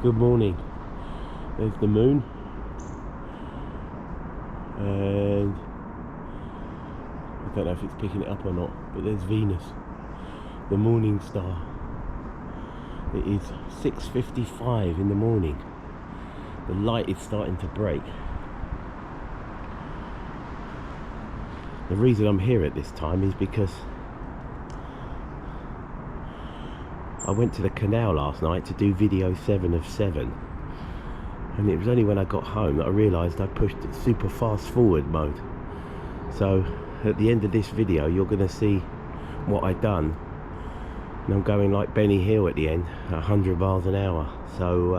Good morning. There's the moon, and I don't know if it's picking it up or not, but there's Venus, the morning star. It is 6:55 in the morning. The light is starting to break. The reason I'm here at this time is because I went to the canal last night to do video 7 of 7, and it was only when I got home that I realised I pushed it super fast forward mode. So at the end of this video you're going to see what I've done, and I'm going like Benny Hill at the end at 100 miles an hour. So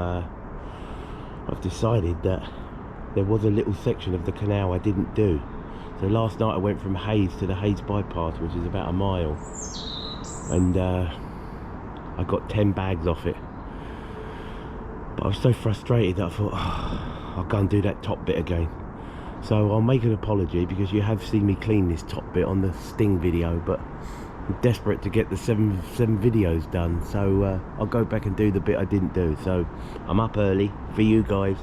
I've decided that there was a little section of the canal I didn't do. So last night I went from Hayes to the Hayes bypass, which is about a mile, and I got 10 bags off it. But I was so frustrated that I thought, oh, I'll go and do that top bit again. So I'll make an apology, because you have seen me clean this top bit on the Sting video, but I'm desperate to get the seven videos done. So I'll go back and do the bit I didn't do. So I'm up early for you guys,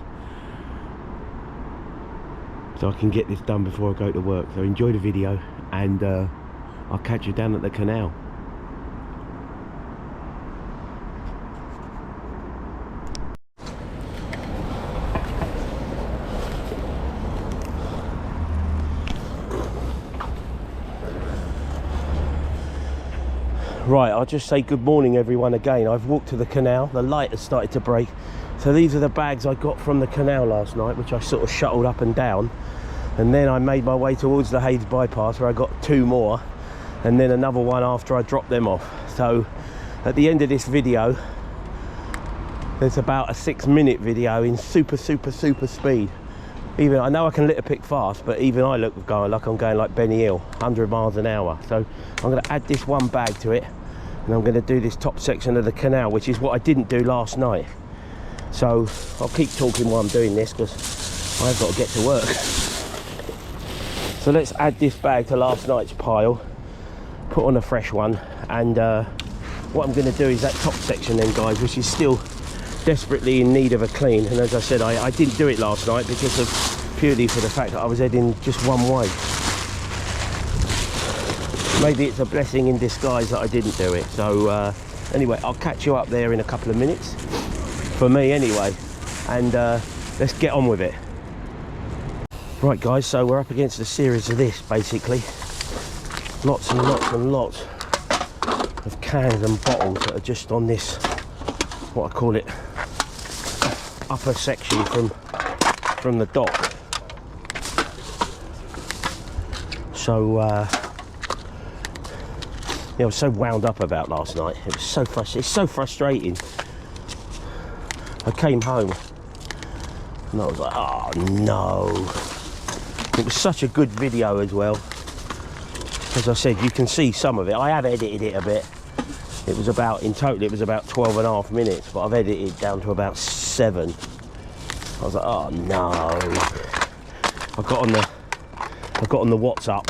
so I can get this done before I go to work. So enjoy the video, and I'll catch you down at the canal. Right, I'll just say good morning everyone again. I've walked to the canal, the light has started to break. So these are the bags I got from the canal last night, which I sort of shuttled up and down. And then I made my way towards the Hayes bypass, where I got 2 more, and then another one after I dropped them off. So at the end of this video, there's about a 6-minute video in super speed. Even I know I can litter pick fast, but even I look like I'm going like Benny Hill, 100 miles an hour. So I'm going to add this one bag to it, and I'm going to do this top section of the canal, which is what I didn't do last night. So I'll keep talking while I'm doing this, because I've got to get to work. So let's add this bag to last night's pile, put on a fresh one, and what I'm going to do is that top section then, guys, which is still desperately in need of a clean. And as I said, I didn't do it last night because of purely for the fact that I was heading just one way. Maybe it's a blessing in disguise that I didn't do it. So anyway, I'll catch you up there in a couple of minutes, for me anyway, and let's get on with it. Right guys, so we're up against a series of this, basically lots and lots and lots of cans and bottles that are just on this, what I call it, upper section from the dock. So yeah, I was so wound up about last night. It was so frustrating. It's so frustrating. I came home and I was like, oh no. It was such a good video as well. As I said, you can see some of it. I have edited it a bit. It was about, in total, it was about 12.5 minutes, but I've edited it down to about 7. I was like, oh no. I got on the WhatsApp.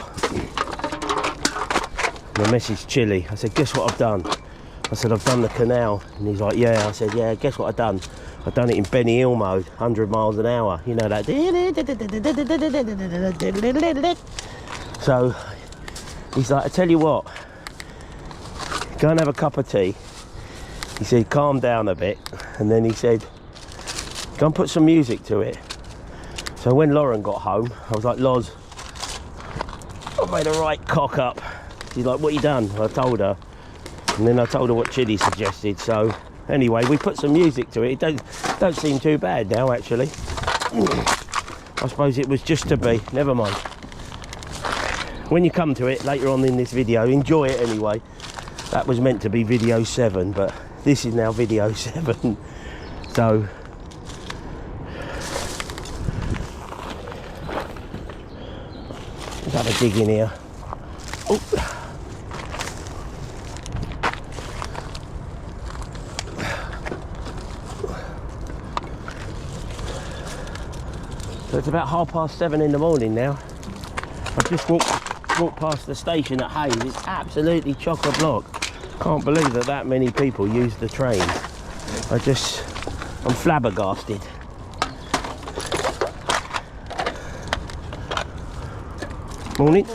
The message Chili. I said, guess what I've done? I said, I've done the canal. And he's like, yeah. I said, yeah, guess what I've done? I've done it in Benny Hill mode, 100 miles an hour. You know that. So he's like, I tell you what, go and have a cup of tea. He said, calm down a bit. And then he said, go and put some music to it. So when Lauren got home, I was like, Loz, I made a right cock up. She's like, what you done? I told her. And then I told her what Chili suggested. So anyway, we put some music to it. It don't seem too bad now, actually. I suppose it was just to be. Never mind. When you come to it later on in this video, enjoy it anyway. That was meant to be video 7, but this is now video 7. So let's have a dig in here. Oh. So it's about 7:30 in the morning now. I've just walked past the station at Hayes. It's absolutely chock-a-block. Can't believe that many people use the train. I just I'm flabbergasted. Morning.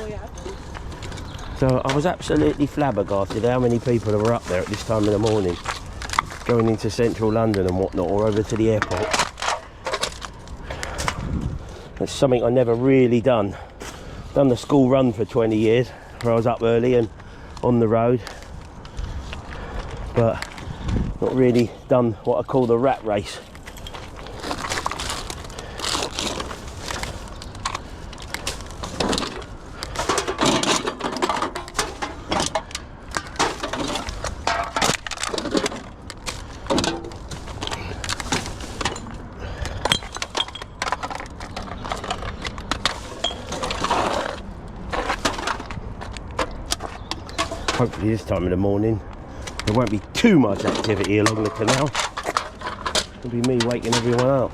So I was absolutely flabbergasted how many people were up there at this time of the morning, going into central London and whatnot, or over to the airport. It's something I never really done. Done the school run for 20 years, where I was up early and on the road, but not really done what I call the rat race. Hopefully this time of the morning there won't be too much activity along the canal. It'll be me waking everyone up.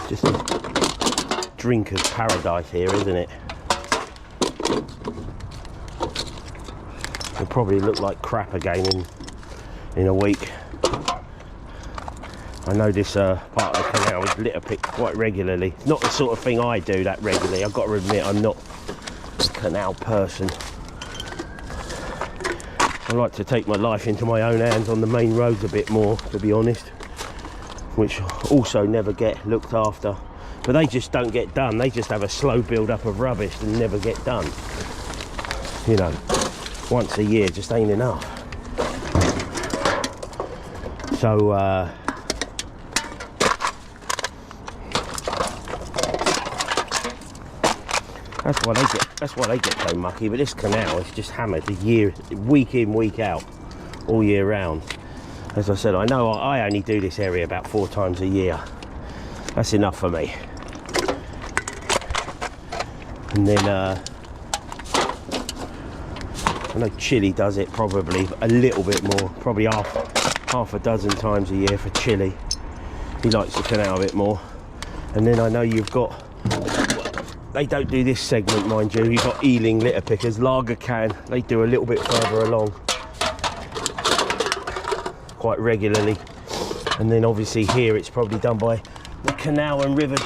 Just a drinker's paradise here, isn't it? It'll probably look like crap again in a week. I know this part of the canal is litter picked quite regularly. It's not the sort of thing I do that regularly. I've got to admit, I'm not a canal person. I like to take my life into my own hands on the main roads a bit more, to be honest, which also never get looked after. But they just don't get done. They just have a slow build up of rubbish and never get done. You know, once a year just ain't enough. So that's why they get so mucky. But this canal is just hammered a year, week in, week out, all year round. As I said, I know I only do this area about 4 times a year. That's enough for me. And then I know Chile does it probably a little bit more, probably half a dozen times a year for Chile. He likes the canal a bit more. And then I know you've got, they don't do this segment, mind you, you've got Ealing litter pickers, Lager Can, they do a little bit further along quite regularly. And then obviously here it's probably done by the Canal and Rivers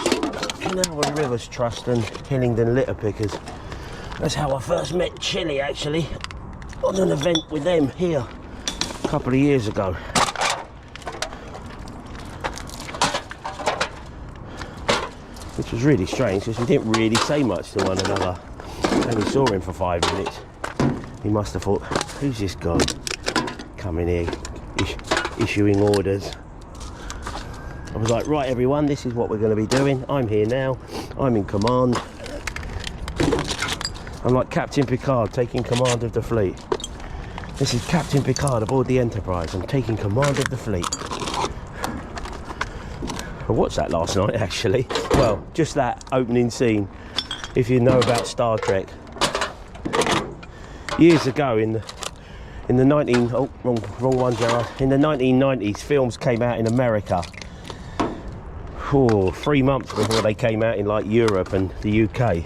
Trust and Hillingdon litter pickers. That's how I first met Chile, actually, on an event with them here a couple of years ago. Which was really strange because we didn't really say much to one another. I only saw him for 5 minutes. He must have thought, who's this guy coming here issuing orders? I was like, right everyone, this is what we're going to be doing. I'm here now, I'm in command. I'm like Captain Picard taking command of the fleet. This is Captain Picard aboard the Enterprise. I'm taking command of the fleet. I watched that last night, actually. Well, just that opening scene, if you know about Star Trek. Years ago in the 1990s, films came out in America. 3 months before they came out in like Europe and the UK.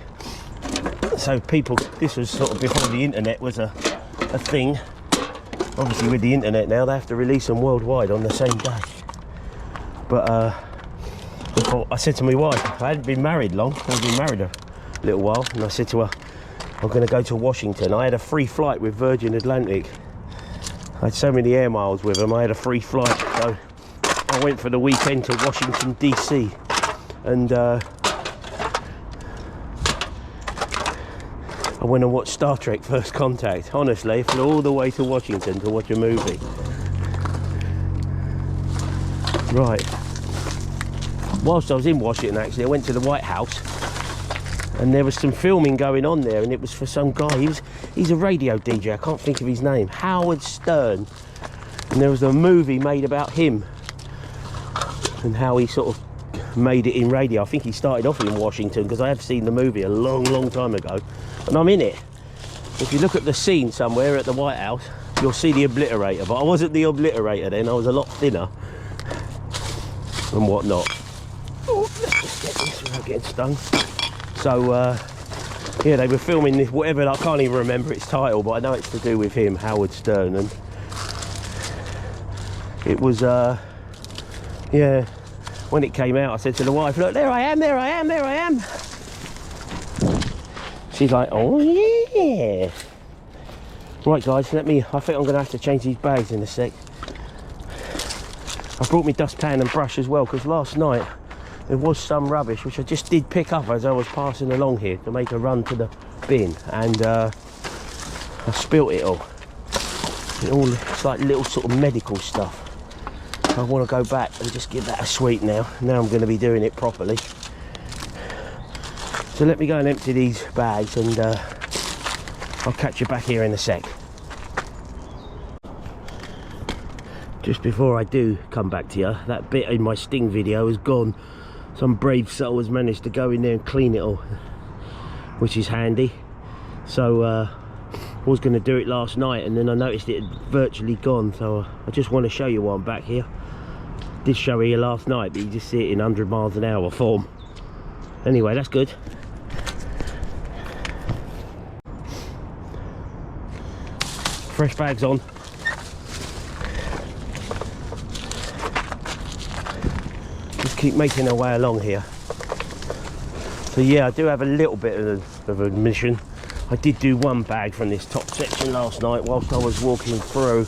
So people, this was sort of before the internet was a thing. Obviously with the internet now, they have to release them worldwide on the same day. But before, I said to my wife, I hadn't been married long, I'd been married a little while, and I said to her, I'm going to go to Washington. I had a free flight with Virgin Atlantic. I had so many air miles with them, I had a free flight. So I went for the weekend to Washington DC, and I went and watched Star Trek First Contact. Honestly, flew all the way to Washington to watch a movie. Right. Whilst I was in Washington, actually, I went to the White House, and there was some filming going on there, and it was for some guy. He's a radio DJ. I can't think of his name. Howard Stern. And there was a movie made about him and how he sort of made it in radio. I think he started off in Washington, because I have seen the movie a long time ago, and I'm in it. If you look at the scene somewhere at the White House, you'll see the obliterator, but I wasn't the obliterator then. I was a lot thinner and whatnot. Oh, let's just get this without getting stung. So yeah, they were filming this, whatever, I can't even remember its title, but I know it's to do with him, Howard Stern, and it was yeah, when it came out I said to the wife, look, there I am, there I am, there I am. She's like, oh yeah. Right guys, I think I'm gonna have to change these bags in a sec. I brought my dustpan and brush as well, because last night there was some rubbish which I just did pick up as I was passing along here to make a run to the bin, and I spilt it all. It's like little sort of medical stuff. I want to go back and just give that a sweep now. Now I'm going to be doing it properly. So let me go and empty these bags, and I'll catch you back here in a sec. Just before I do come back to you, that bit in my sting video is gone. Some brave soul has managed to go in there and clean it all, which is handy. So I was going to do it last night, and then I noticed it had virtually gone, so I just want to show you why I'm back here. Did show you last night, but you just see it in 100 miles an hour form. Anyway, that's good. Fresh bags on. Just keep making our way along here. So yeah, I do have a little bit of admission. I did do one bag from this top section last night whilst I was walking through.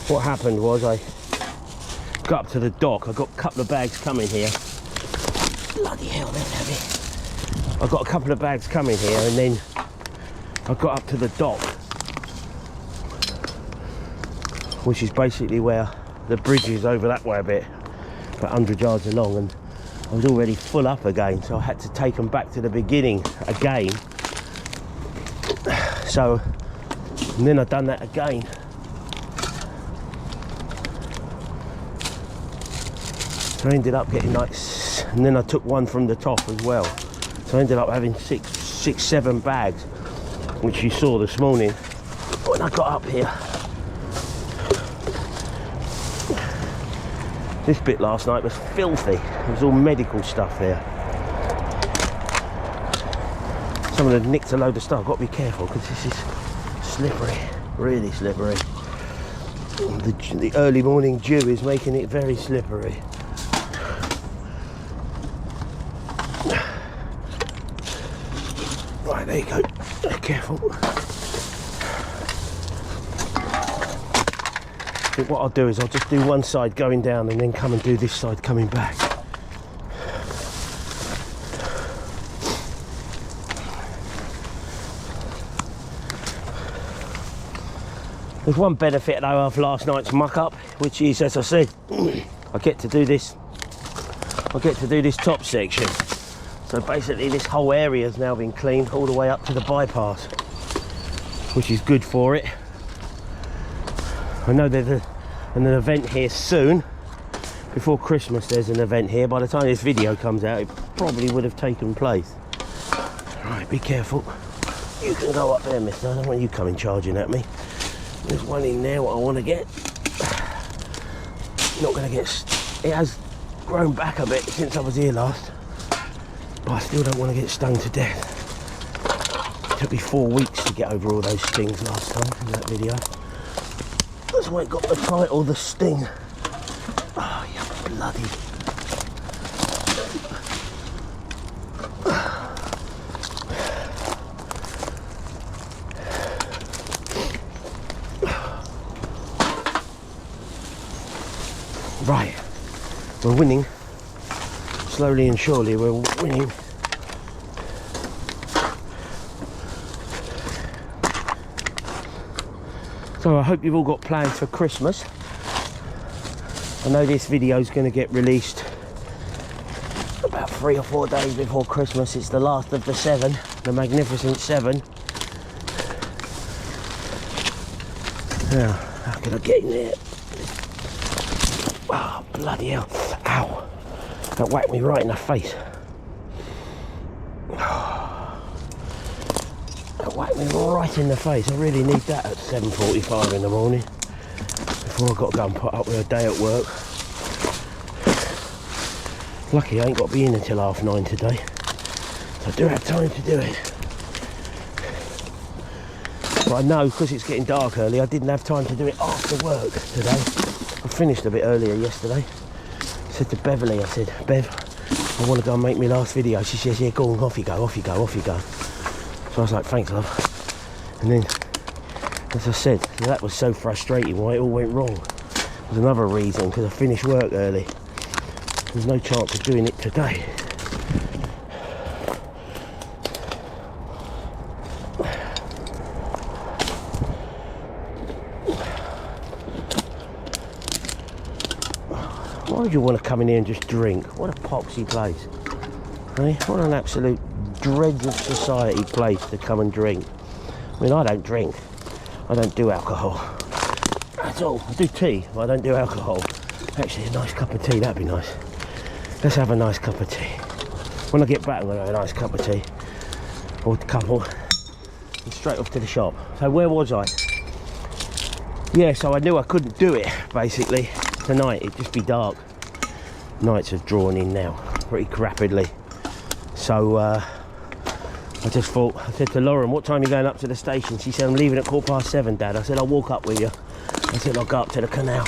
What happened was I got up to the dock. I got a couple of bags coming here. Bloody hell, that's heavy. I got a couple of bags coming here, and then I got up to the dock, which is basically where the bridge is over that way a bit, about 100 yards along, and I was already full up again, so I had to take them back to the beginning again. So, and then I've done that again. So I ended up getting like, and then I took one from the top as well. So I ended up having six, 7 bags, which you saw this morning when I got up here. This bit last night was filthy. It was all medical stuff there. Someone had nicked a load of stuff. I've got to be careful because this is slippery, really slippery. The early morning dew is making it very slippery. Right, there you go. Careful. I think what I'll do is I'll just do one side going down and then come and do this side coming back. There's one benefit though of last night's muck up, which is, as I said, I get to do this top section. So basically this whole area has now been cleaned all the way up to the bypass, which is good for it. I know there's an event here soon. Before Christmas there's an event here. By the time this video comes out it probably would have taken place. Right, be careful. You can go up there, mister. I don't want you coming charging at me. There's one in there what I want to get. Not going to get... It has grown back a bit since I was here last. But I still don't want to get stung to death. It took me 4 weeks to get over all those stings last time in that video. That's why it got the title, The Sting. Oh, you bloody... Right, we're winning. Slowly and surely we're winning. So I hope you've all got plans for Christmas. I know this video is going to get released about 3 or 4 days before Christmas. It's the last of the 7, the magnificent 7. Now, how can I get in there? Oh, bloody hell. Ow. That whacked me right in the face. That whacked me right in the face. I really need that at 7:45 in the morning. Before I've got to go and put up with a day at work. Lucky I ain't got to be in until 9:30 today. So I do have time to do it. But I know, because it's getting dark early, I didn't have time to do it after work today. I finished a bit earlier yesterday. I said to Beverly, I said, Bev, I want to go and make my last video. She says, yeah, go on, off you go, off you go, off you go. So I was like, thanks, love. And then, as I said, that was so frustrating why it all went wrong. There's another reason, because I finished work early. There's no chance of doing it today. Why would you want to come in here and just drink? What a poxy place. Eh? What an absolute dregs of society place to come and drink. I mean, I don't drink. I don't do alcohol at all. I do tea, but I don't do alcohol. Actually, a nice cup of tea, that'd be nice. Let's have a nice cup of tea. When I get back, I'm going to have a nice cup of tea. Or a couple. And straight off to the shop. So where was I? Yeah, so I knew I couldn't do it, basically. Tonight, it'd just be dark. Nights have drawn in now, pretty rapidly. So, I just thought, I said to Lauren, what time are you going up to the station? She said, I'm leaving at 7:15, Dad. I said, I'll walk up with you. I said, I'll go up to the canal.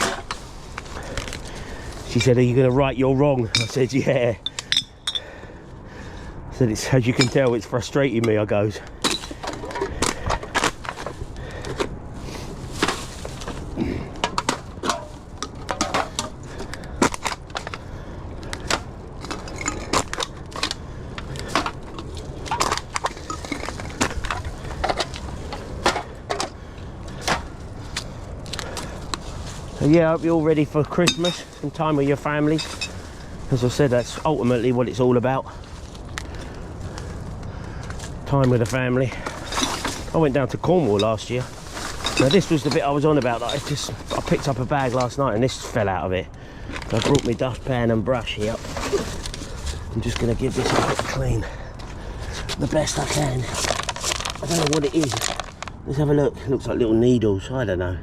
She said, are you going to right your wrong? I said, yeah. I said, it's, as you can tell, it's frustrating me, I goes. Yeah, I hope you're all ready for Christmas, some time with your family. As I said, that's ultimately what it's all about. Time with the family. I went down to Cornwall last year. Now this was the bit I was on about. I picked up a bag last night and this fell out of it. So I brought my dustpan and brush here. I'm just going to give this a quick clean. The best I can. I don't know what it is. Let's have a look. It looks like little needles. I don't know.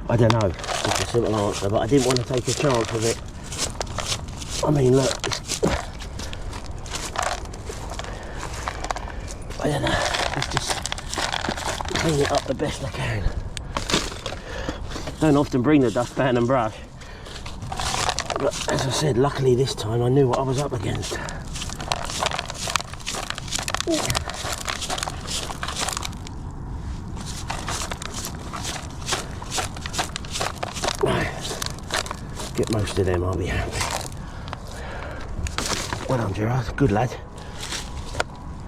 I don't know. It's a simple answer, but I didn't want to take a chance with it. I mean, look. I don't know. Let's just clean it up the best I can. Don't often bring the dustpan and brush. But as I said, luckily this time I knew what I was up against. Get most of them, I'll be happy. Well done, Gerard, good lad.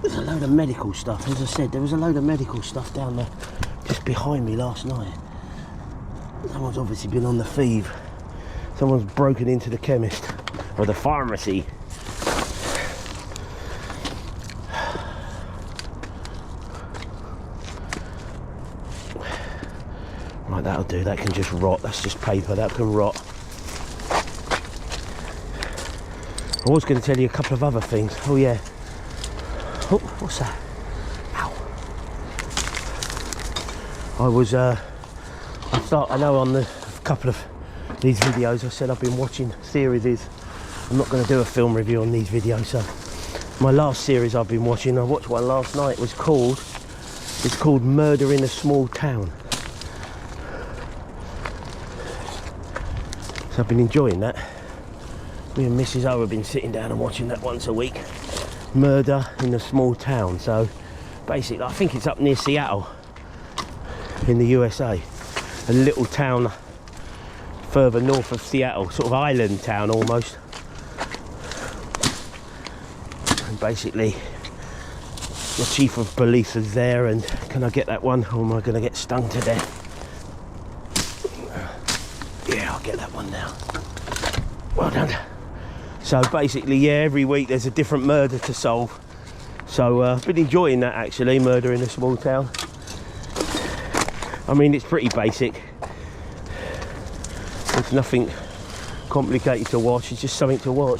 There's a load of medical stuff, as I said, there was a load of medical stuff down there just behind me last night. Someone's obviously been on the thief. Someone's broken into the chemist, or the pharmacy. Right, that'll do, that can just rot, that's just paper, that can rot. I was going to tell you a couple of other things. Oh yeah. Oh, what's that? Ow. I know on the couple of these videos I said I've been watching series. I'm not going to do a film review on these videos. So my last series I've been watching, I watched one last night. It's called Murder in a Small Town. So I've been enjoying that. Me and Mrs. O have been sitting down and watching that once a week. Murder in a Small Town. So basically, I think it's up near Seattle in the USA. A little town further north of Seattle, sort of island town almost. And basically, the chief of police is there, and can I get that one, or am I going to get stung to death? Yeah, I'll get that one now. Well done. So basically, yeah, every week there's a different murder to solve. So I've been enjoying that actually, Murder in a Small Town. I mean, it's pretty basic. There's nothing complicated to watch, it's just something to watch.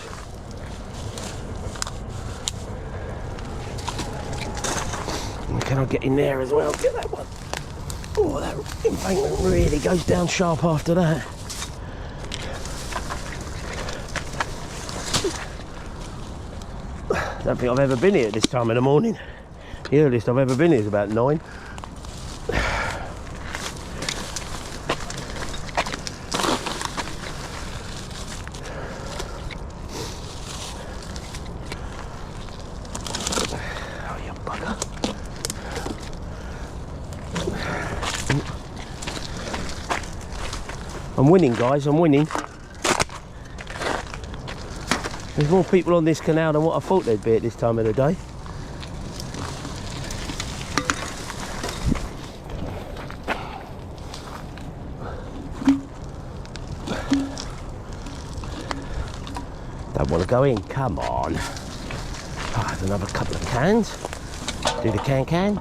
And can I get in there as well? Get that one. Oh, that embankment really goes down sharp after that. I don't think I've ever been here at this time in the morning. The earliest I've ever been here is about 9. Oh, you bugger. I'm winning, guys, I'm winning. There's more people on this canal than what I thought there'd be at this time of the day. Don't want to go in, come on. Oh, there's another couple of cans. Do the can.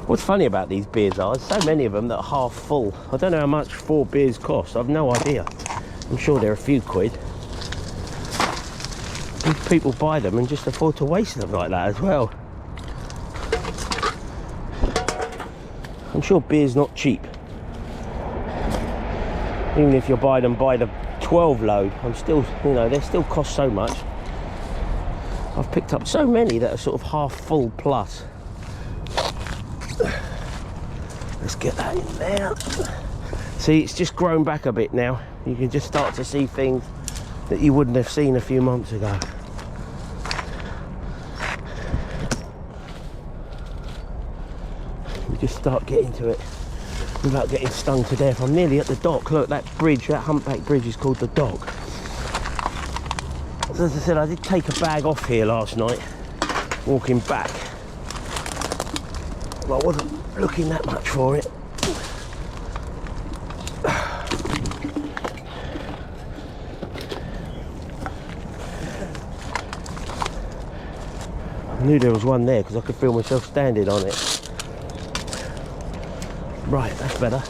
What's funny about these beers are, there's so many of them that are half full. I don't know how much 4 beers cost, I've no idea. I'm sure they're a few quid. These people buy them and just afford to waste them like that as well. I'm sure beer's not cheap. Even if you buy them by the 12 load, I'm still, you know, they still cost so much. I've picked up so many that are sort of half full plus. Let's get that in there. See, it's just grown back a bit now. You can just start to see things that you wouldn't have seen a few months ago. You just start getting to it without getting stung to death. I'm nearly at the dock. Look, that bridge, that humpback bridge is called the dock. So as I said, I did take a bag off here last night, walking back. Well, I wasn't looking that much for it. I knew there was one there because I could feel myself standing on it. Right, that's better.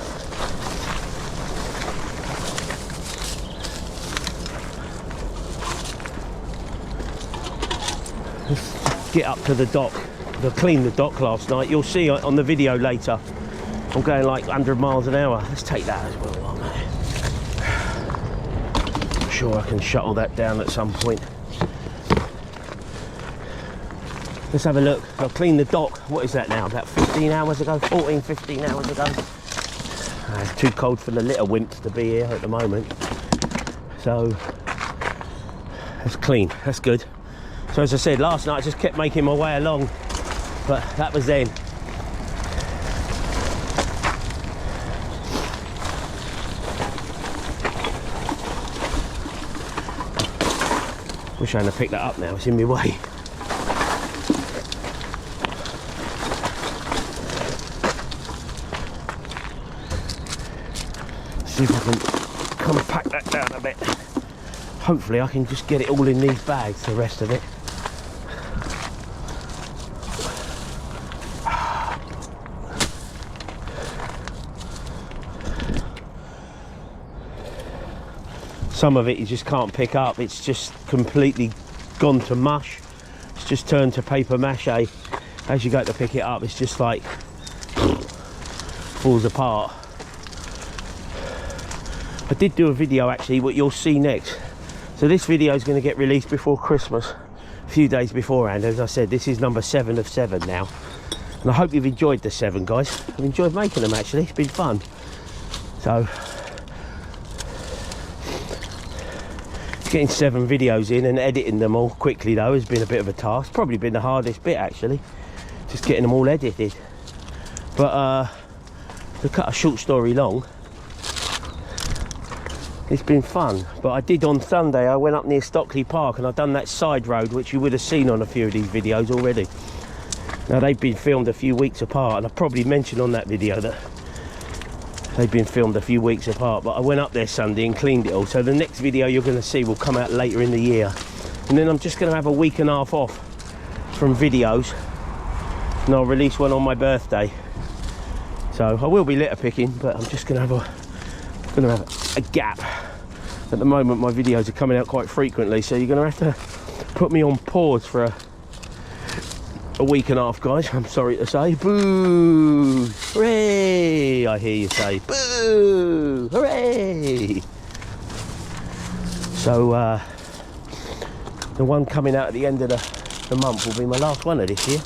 Let's get up to the dock. I cleaned the dock last night. You'll see on the video later I'm going like 100 miles an hour. Let's take that as well, aren't I? I'm sure I can shuttle that down at some point. Let's have a look. I cleaned the dock, what is that now, about 15 hours ago, 14, 15 hours ago. It's too cold for the little wimps to be here at the moment, so that's clean, that's good. So as I said, last night I just kept making my way along, but that was then. Wish I hadn't picked that up now, it's in my way. See if I can compact that down a bit. Hopefully I can just get it all in these bags, the rest of it. Some of it you just can't pick up, it's just completely gone to mush. It's just turned to paper mache. As you go to pick it up, it's just like falls apart. I did do a video actually, what you'll see next. So this video is going to get released before Christmas, a few days beforehand. As I said, this is number 7 of 7 now. And I hope you've enjoyed the 7, guys. I've enjoyed making them actually, it's been fun. So, getting 7 videos in and editing them all quickly though has been a bit of a task. Probably been the hardest bit actually, just getting them all edited. But to cut a short story long, it's been fun. But I did on Sunday, I went up near Stockley Park and I've done that side road which you would have seen on a few of these videos already. Now they've been filmed a few weeks apart, and I probably mentioned on that video that they've been filmed a few weeks apart, but I went up there Sunday and cleaned it all. So the next video you're going to see will come out later in the year. And then I'm just going to have a week and a half off from videos and I'll release one on my birthday. So I will be litter picking, but I'm just gonna have a gap. At the moment my videos are coming out quite frequently, so you're gonna have to put me on pause for a week and a half, guys. I'm sorry to say. Boo! Hooray! I hear you say boo! Hooray! So the one coming out at the end of the month will be my last one of this year.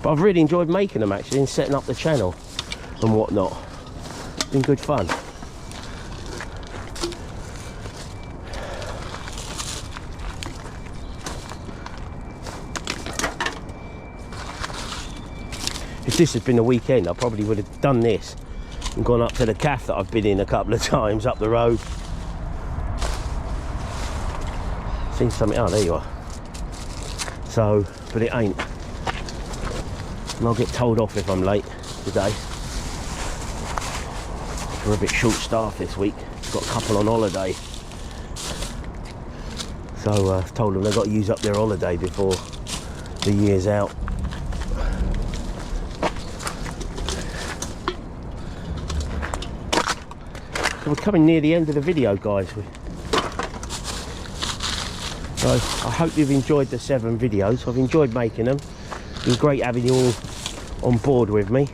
But I've really enjoyed making them, actually, and setting up the channel and whatnot. It's been good fun. If this had been a weekend, I probably would have done this and gone up to the cafe that I've been in a couple of times up the road. Seen something. Oh, there you are. So, but it ain't. And I'll get told off if I'm late today. We're a bit short-staffed this week. Got a couple on holiday. So I've told them they've got to use up their holiday before the year's out. So we're coming near the end of the video, guys. So I hope you've enjoyed the 7 videos. I've enjoyed making them. It's been great having you all on board with me.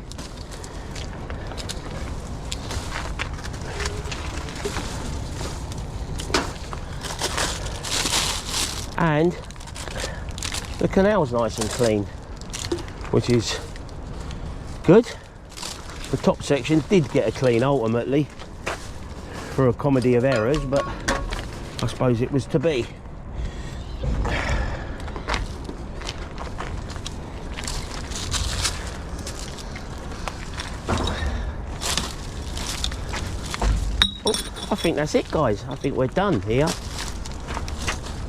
And the canal's nice and clean, which is good. The top section did get a clean ultimately for a comedy of errors, but I suppose it was to be. I think that's it, guys. I think we're done here.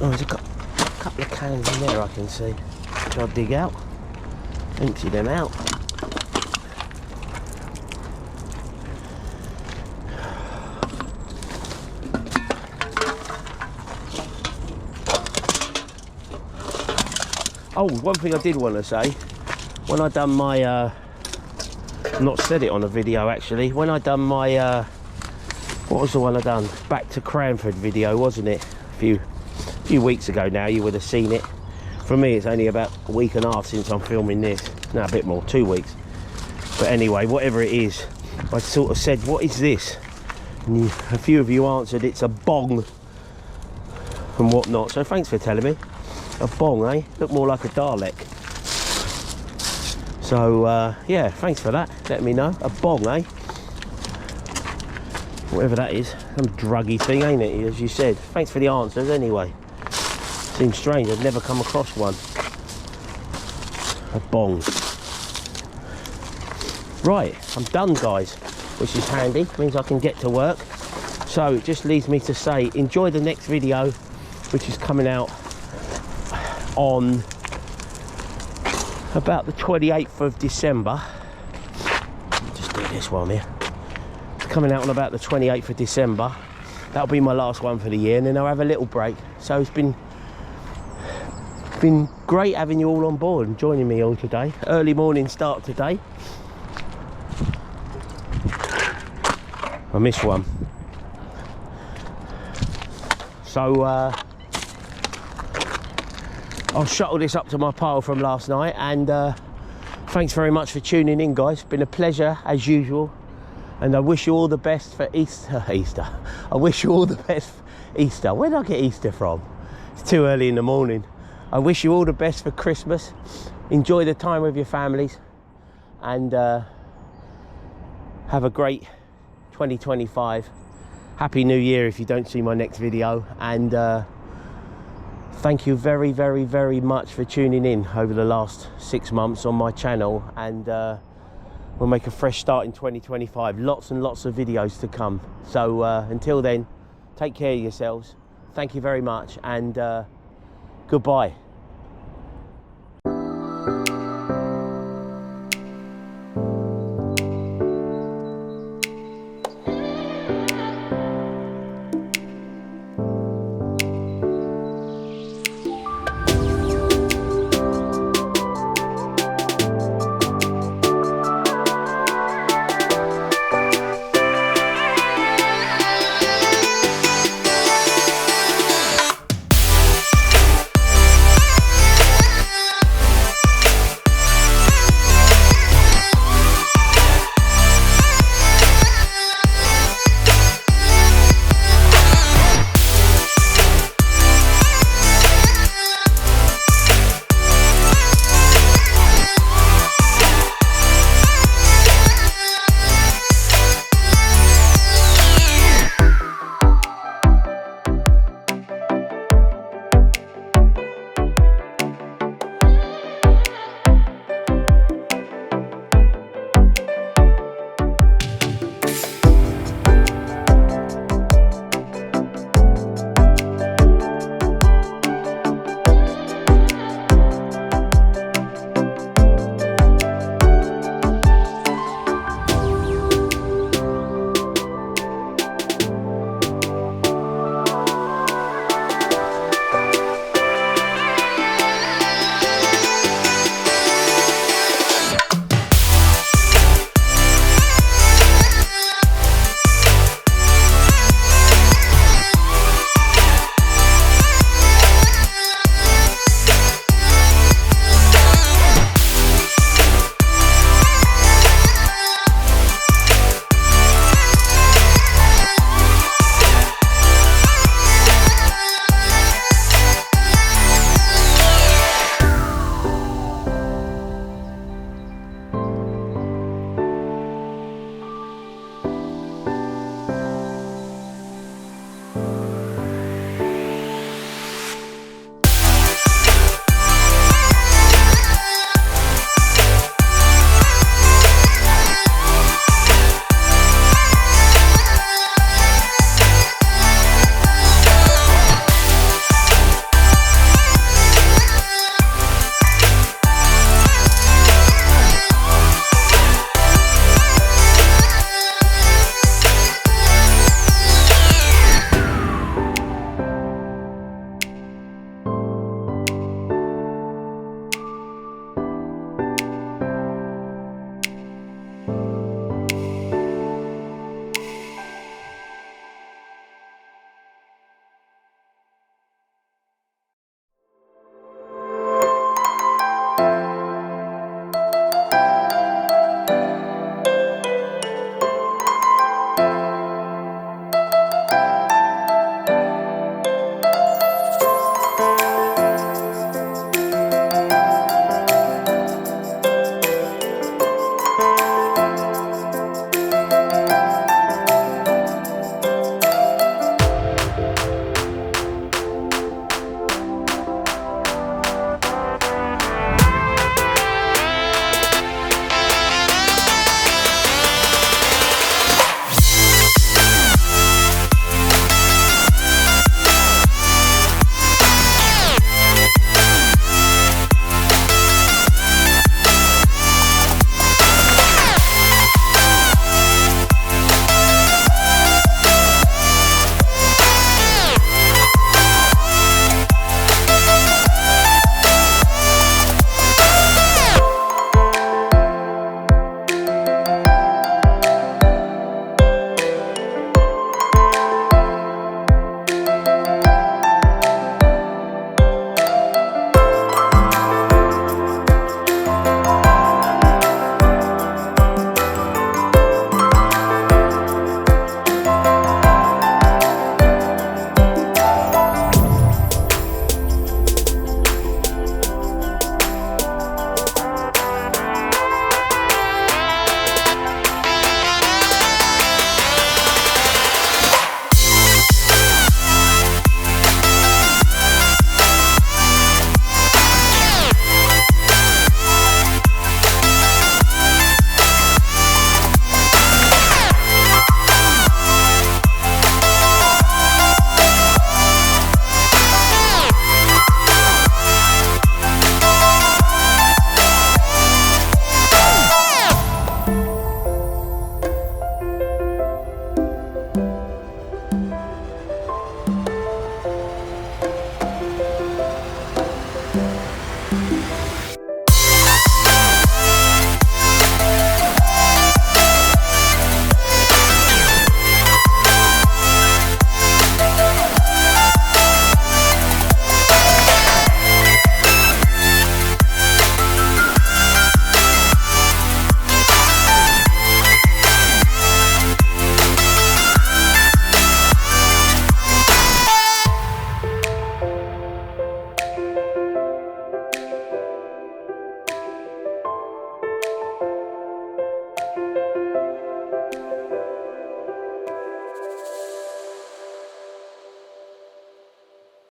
Oh, there's a couple of cans in there I can see, which I'll dig out, empty them out. Oh, one thing I did want to say, when I done my, I've not said it on a video actually, when I done my, what was the one I done? Back to Cranford video, wasn't it? A few weeks ago now, you would have seen it. For me, it's only about a week and a half since I'm filming this. No, a bit more, 2 weeks. But anyway, whatever it is, I sort of said, what is this? And a few of you answered, it's a bong and whatnot. So thanks for telling me. A bong, eh? Look more like a Dalek. So, yeah, thanks for that. Let me know. A bong, eh? Whatever that is, some druggy thing, ain't it, as you said. Thanks for the answers anyway. Seems strange, I've never come across one. A bong. Right, I'm done, guys, which is handy, means I can get to work. So it just leaves me to say, enjoy the next video, which is coming out on about the 28th of December. Just do this while I'm here. Coming out on about the 28th of December. That'll be my last one for the year, and then I'll have a little break. So it's been great having you all on board and joining me all today. Early morning start today. I missed one. So I'll shuttle this up to my pile from last night, and thanks very much for tuning in, guys. It's been a pleasure as usual. And I wish you all the best for Easter. I wish you all the best for Easter. Where did I get Easter from? It's too early in the morning. I wish you all the best for Christmas. Enjoy the time with your families. And have a great 2025. Happy New Year if you don't see my next video. And thank you very, very, very much for tuning in over the last 6 months on my channel. And we'll make a fresh start in 2025. Lots and lots of videos to come. So until then, take care of yourselves. Thank you very much, and goodbye.